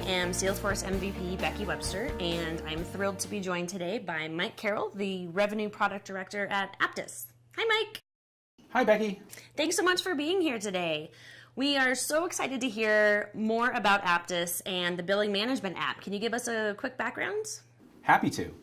am Salesforce MVP Becky Webster, and I'm thrilled to be joined today by Mike Carrell, the Revenue Product Director at Apttus. Hi, Mike. Hi, Becky. Thanks so much for being here today. We are so excited to hear more about Apttus and the billing management app. Can you give us a quick background? Happy to.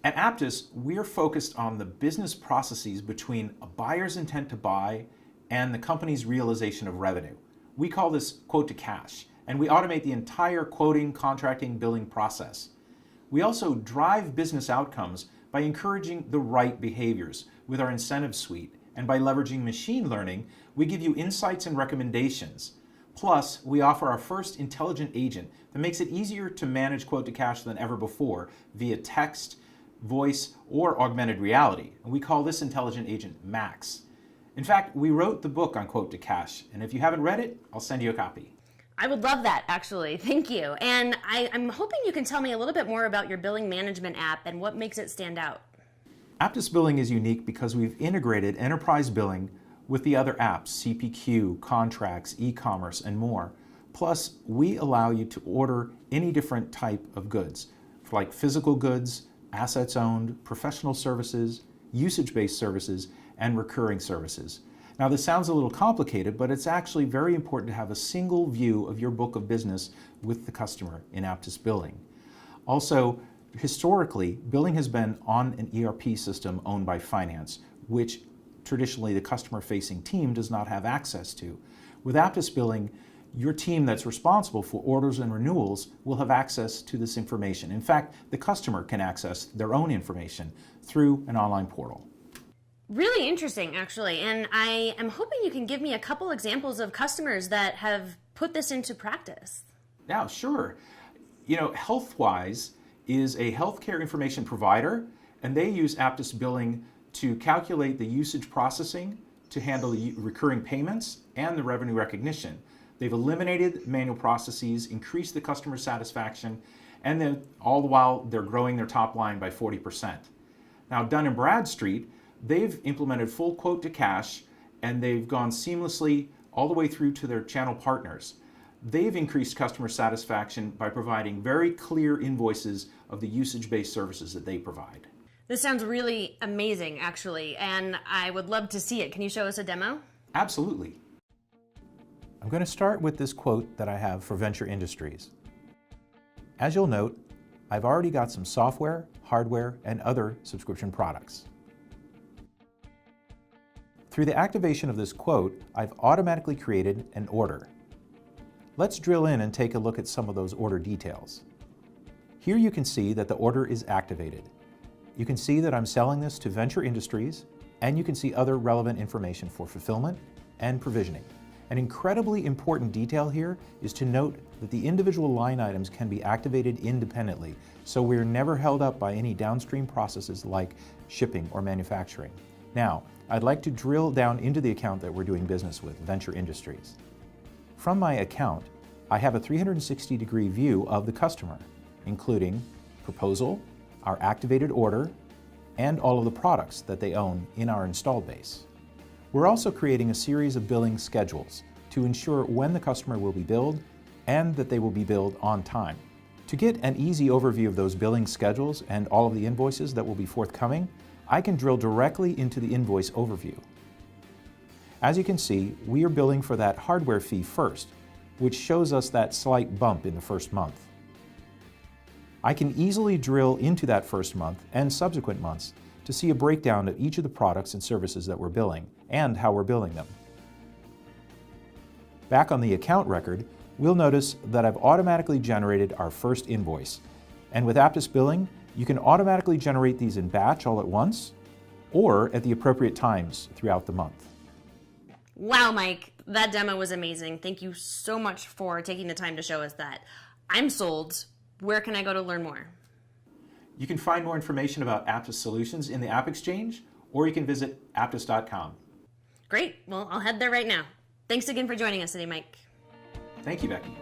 At Apttus, we're focused on the business processes between a buyer's intent to buy and the company's realization of revenue. We call this quote to cash, and we automate the entire quoting, contracting, billing process. We also drive business outcomes by encouraging the right behaviors with our incentive suite, and by leveraging machine learning, we give you insights and recommendations. Plus, we offer our first intelligent agent that makes it easier to manage quote to cash than ever before via text, voice, or augmented reality. And we call this intelligent agent Max. In fact, we wrote the book on quote to cash, and if you haven't read it, I'll send you a copy. I would love that, actually. Thank you. And I'm hoping you can tell me a little bit more about your billing management app and what makes it stand out. Apttus Billing is unique because we've integrated enterprise billing with the other apps, CPQ, contracts, e-commerce, and more. Plus, we allow you to order any different type of goods, like physical goods, assets owned, professional services, usage-based services, and recurring services. Now, this sounds a little complicated, but it's actually very important to have a single view of your book of business with the customer in Apttus Billing. Also, historically, billing has been on an ERP system owned by finance, which traditionally the customer-facing team does not have access to. With Apttus Billing, your team that's responsible for orders and renewals will have access to this information. In fact, the customer can access their own information through an online portal. Really interesting, actually, and I am hoping you can give me a couple examples of customers that have put this into practice. Now, sure. You know, HealthWise is a healthcare information provider, and they use Apttus Billing to calculate the usage processing, to handle the recurring payments, and the revenue recognition. They've eliminated manual processes, increased the customer satisfaction, and then all the while they're growing their top line by 40%. Now, Dun & Bradstreet, they've implemented full quote to cash, and they've gone seamlessly all the way through to their channel partners. They've increased customer satisfaction by providing very clear invoices of the usage-based services that they provide. This sounds really amazing, actually, and I would love to see it. Can you show us a demo? Absolutely. I'm going to start with this quote that I have for Venture Industries. As you'll note, I've already got some software, hardware, and other subscription products. Through the activation of this quote, I've automatically created an order. Let's drill in and take a look at some of those order details. Here you can see that the order is activated. You can see that I'm selling this to Venture Industries, and you can see other relevant information for fulfillment and provisioning. An incredibly important detail here is to note that the individual line items can be activated independently, so we're never held up by any downstream processes like shipping or manufacturing. Now, I'd like to drill down into the account that we're doing business with, Venture Industries. From my account, I have a 360-degree view of the customer, including proposal, our activated order, and all of the products that they own in our installed base. We're also creating a series of billing schedules to ensure when the customer will be billed and that they will be billed on time. To get an easy overview of those billing schedules and all of the invoices that will be forthcoming, I can drill directly into the invoice overview. As you can see, we are billing for that hardware fee first, which shows us that slight bump in the first month. I can easily drill into that first month and subsequent months to see a breakdown of each of the products and services that we're billing and how we're billing them. Back on the account record, we'll notice that I've automatically generated our first invoice. And with Apttus Billing, you can automatically generate these in batch all at once or at the appropriate times throughout the month. Wow, Mike, that demo was amazing. Thank you so much for taking the time to show us that. I'm sold. Where can I go to learn more? You can find more information about Apttus solutions in the App Exchange, or you can visit apttus.com. Great. Well, I'll head there right now. Thanks again for joining us today, Mike. Thank you, Becky.